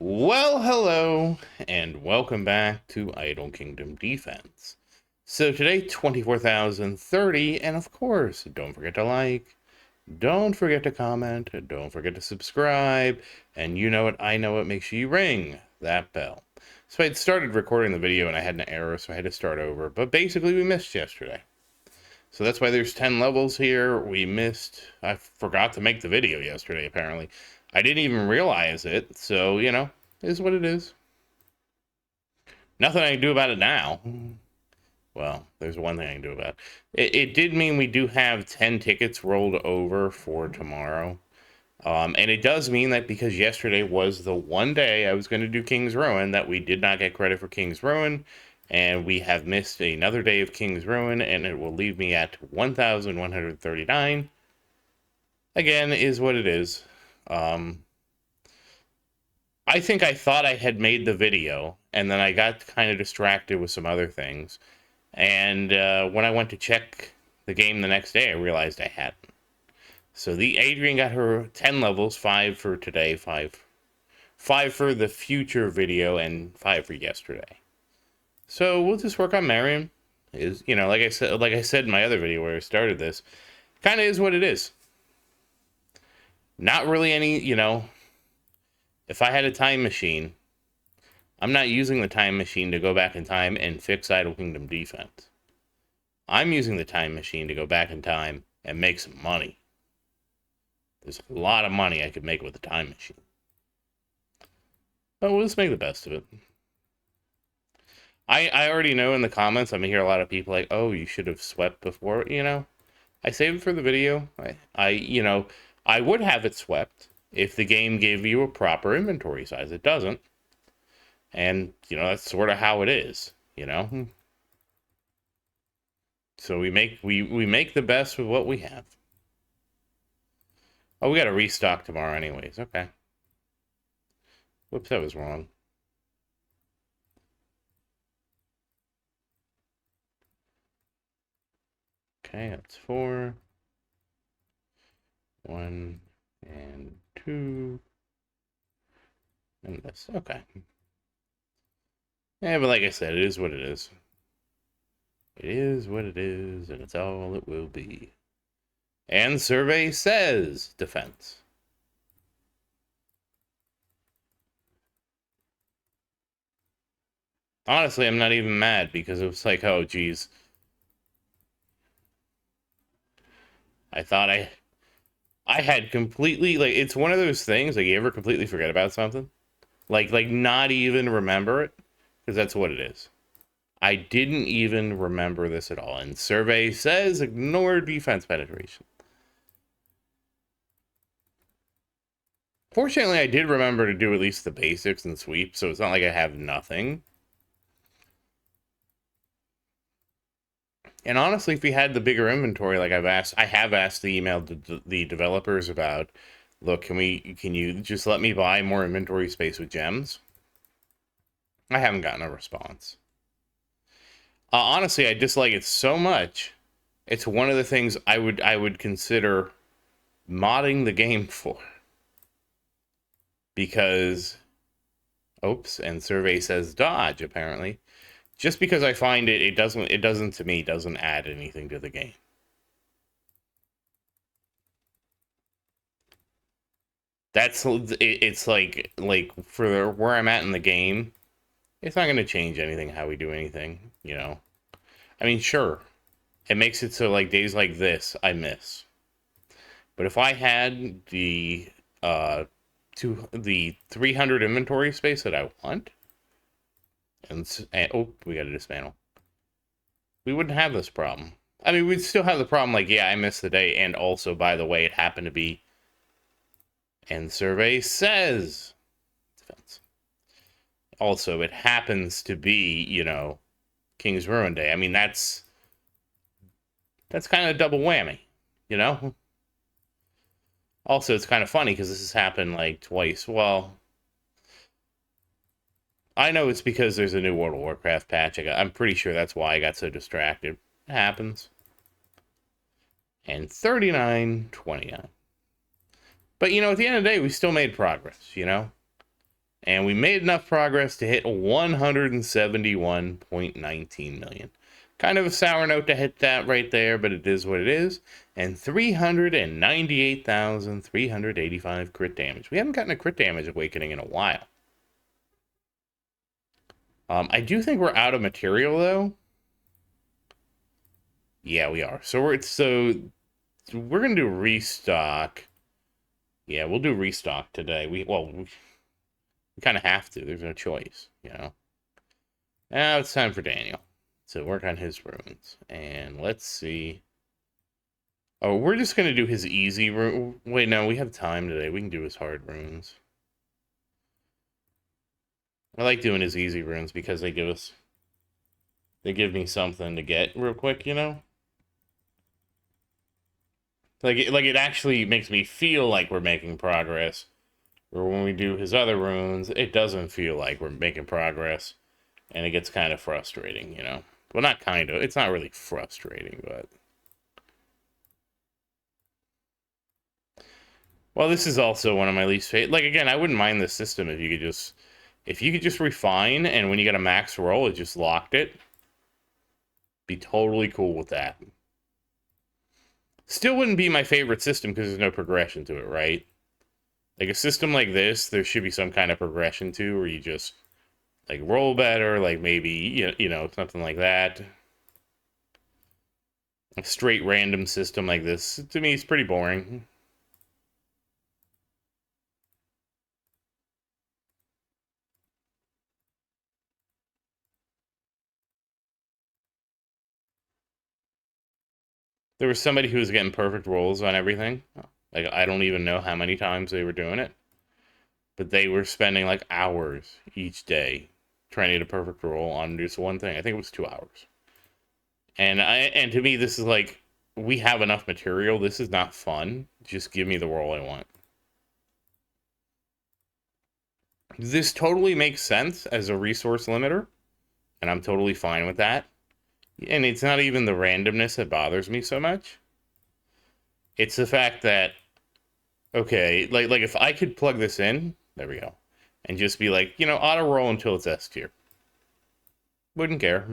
Well, hello, and welcome back to Idle Kingdom Defense. So today, 24,030, and of course, don't forget to like, don't forget to comment, don't forget to subscribe, and you know what, I know it, make sure you ring that bell. So I had started recording the video and I had an error, so I had to start over, but basically we missed yesterday. So that's why there's 10 levels here. I forgot to make the video yesterday, apparently. I didn't even realize it, so, it is what it is. Nothing I can do about it now. Well, there's one thing I can do about it. It did mean we do have 10 tickets rolled over for tomorrow. And it does mean that because yesterday was the one day I was going to do King's Ruin, that we did not get credit for King's Ruin. And we have missed another day of King's Ruin, and it will leave me at 1,139. Again, is what it is. Um, I think I thought I had made the video, and then I got kind of distracted with some other things. And when I went to check the game the next day, I realized I hadn't. So the Adrian got her 10 levels, 5 for today, 5 for the future video, and 5 for yesterday. So we'll just work on Marian. Like I said in my other video where I started this, kind of is what it is. Not really any, if I had a time machine, I'm not using the time machine to go back in time and fix Idle Kingdom defense. I'm using the time machine to go back in time and make some money. There's a lot of money I could make with the time machine. But we'll just make the best of it. I already know in the comments, I'm gonna hear a lot of people like, oh, you should have swept before, I saved it for the video. I would have it swept if the game gave you a proper inventory size. It doesn't. And, that's sort of how it is. So we make the best with what we have. Oh, we got to restock tomorrow anyways. Okay. Whoops, that was wrong. Okay, that's 4. 1 and 2. And this. Okay. Yeah, but like I said, it is what it is. It is what it is, and it's all it will be. And survey says defense. Honestly, I'm not even mad because it was like, oh, geez. I thought I had completely, like, it's one of those things, like, you ever completely forget about something? Like not even remember it? Because that's what it is. I didn't even remember this at all. And survey says ignore defense penetration. Fortunately, I did remember to do at least the basics and sweep, so it's not like I have nothing. And honestly, if we had the bigger inventory, like I have asked the the developers about, look, can you just let me buy more inventory space with gems? I haven't gotten a response. Honestly, I dislike it so much. It's one of the things I would consider modding the game for. Because, oops, and survey says dodge apparently. Just because I find it doesn't to me doesn't add anything to the game. It's like for where I'm at in the game, it's not going to change anything how we do anything. I mean, sure, it makes it so like days like this I miss. But if I had the 300 inventory space that I want, and oh, we got to dismantle. We wouldn't have this problem. I mean, we'd still have the problem like, yeah, I missed the day, and also, by the way, it happened to be. And survey says defense. Also, it happens to be, King's Ruin Day. I mean, that's kind of a double whammy. Also, it's kind of funny because this has happened like twice. Well, I know it's because there's a new World of Warcraft patch. I'm pretty sure that's why I got so distracted. It happens. And 39.29. But, at the end of the day, we still made progress. And we made enough progress to hit 171.19 million. Kind of a sour note to hit that right there, but it is what it is. And 398,385 crit damage. We haven't gotten a crit damage awakening in a while. I do think we're out of material, though. Yeah, we are. So we're gonna do restock. Yeah, we'll do restock today. We kind of have to. There's no choice, you know. Now it's time for Daniel to work on his runes, and let's see. Oh, we're just gonna do his easy rune. Wait, no, we have time today. We can do his hard runes. I like doing his easy runes because they give me something to get real quick, you know. Like it actually makes me feel like we're making progress. Or when we do his other runes, it doesn't feel like we're making progress, and it gets kind of frustrating, you know. Well, not kind of. It's not really frustrating, but. Well, this is also one of my least favorite. Like, again, I wouldn't mind this system if you could just refine, and when you get a max roll, it just locked it. Be totally cool with that. Still wouldn't be my favorite system because there's no progression to it, right? Like a system like this, there should be some kind of progression to, where you just like roll better, like maybe you know something like that. A straight random system like this, to me, is pretty boring. There was somebody who was getting perfect rolls on everything. Like, I don't even know how many times they were doing it, but they were spending like hours each day trying to get a perfect roll on just one thing. I think it was 2 hours. And to me, this is like, we have enough material. This is not fun. Just give me the roll I want. This totally makes sense as a resource limiter, and I'm totally fine with that. And it's not even the randomness that bothers me so much. It's the fact that, okay, like if I could plug this in, there we go, and just be like, you know, auto roll until it's S tier. Wouldn't care.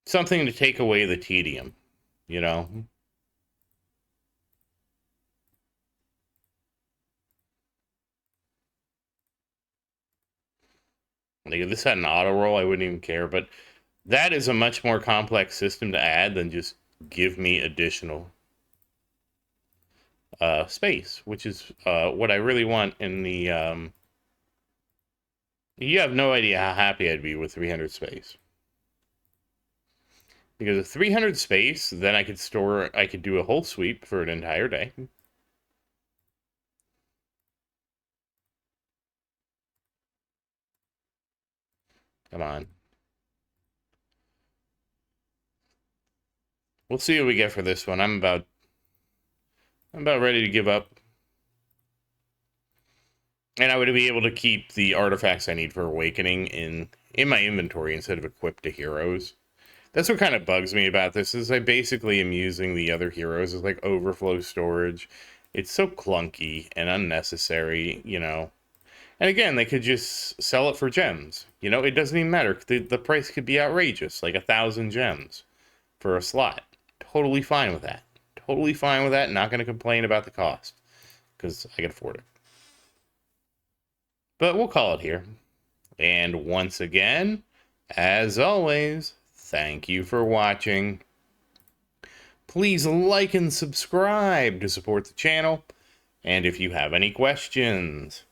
Something to take away the tedium, you know? Like if this had an auto roll, I wouldn't even care, but that is a much more complex system to add than just give me additional space, which is what I really want in the. You have no idea how happy I'd be with 300 space. Because with 300 space, then I could do a whole sweep for an entire day. Come on. We'll see what we get for this one. I'm about ready to give up. And I would be able to keep the artifacts I need for Awakening in my inventory instead of equipped to heroes. That's what kind of bugs me about this, is I basically am using the other heroes as like overflow storage. It's so clunky and unnecessary, you know. And again, they could just sell it for gems. You know, it doesn't even matter. The price could be outrageous, like 1,000 gems for a slot. Totally fine with that. Totally fine with that. Not going to complain about the cost because I can afford it. But we'll call it here. And once again, as always, thank you for watching. Please like and subscribe to support the channel. And if you have any questions,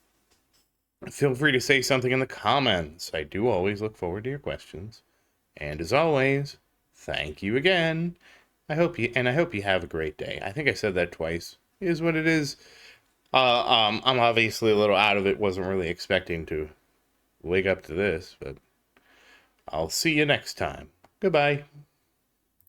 feel free to say something in the comments. I do always look forward to your questions. And as always, thank you again. I hope you have a great day. I think I said that twice. It is what it is. I'm obviously a little out of it. Wasn't really expecting to wake up to this, but I'll see you next time. Goodbye.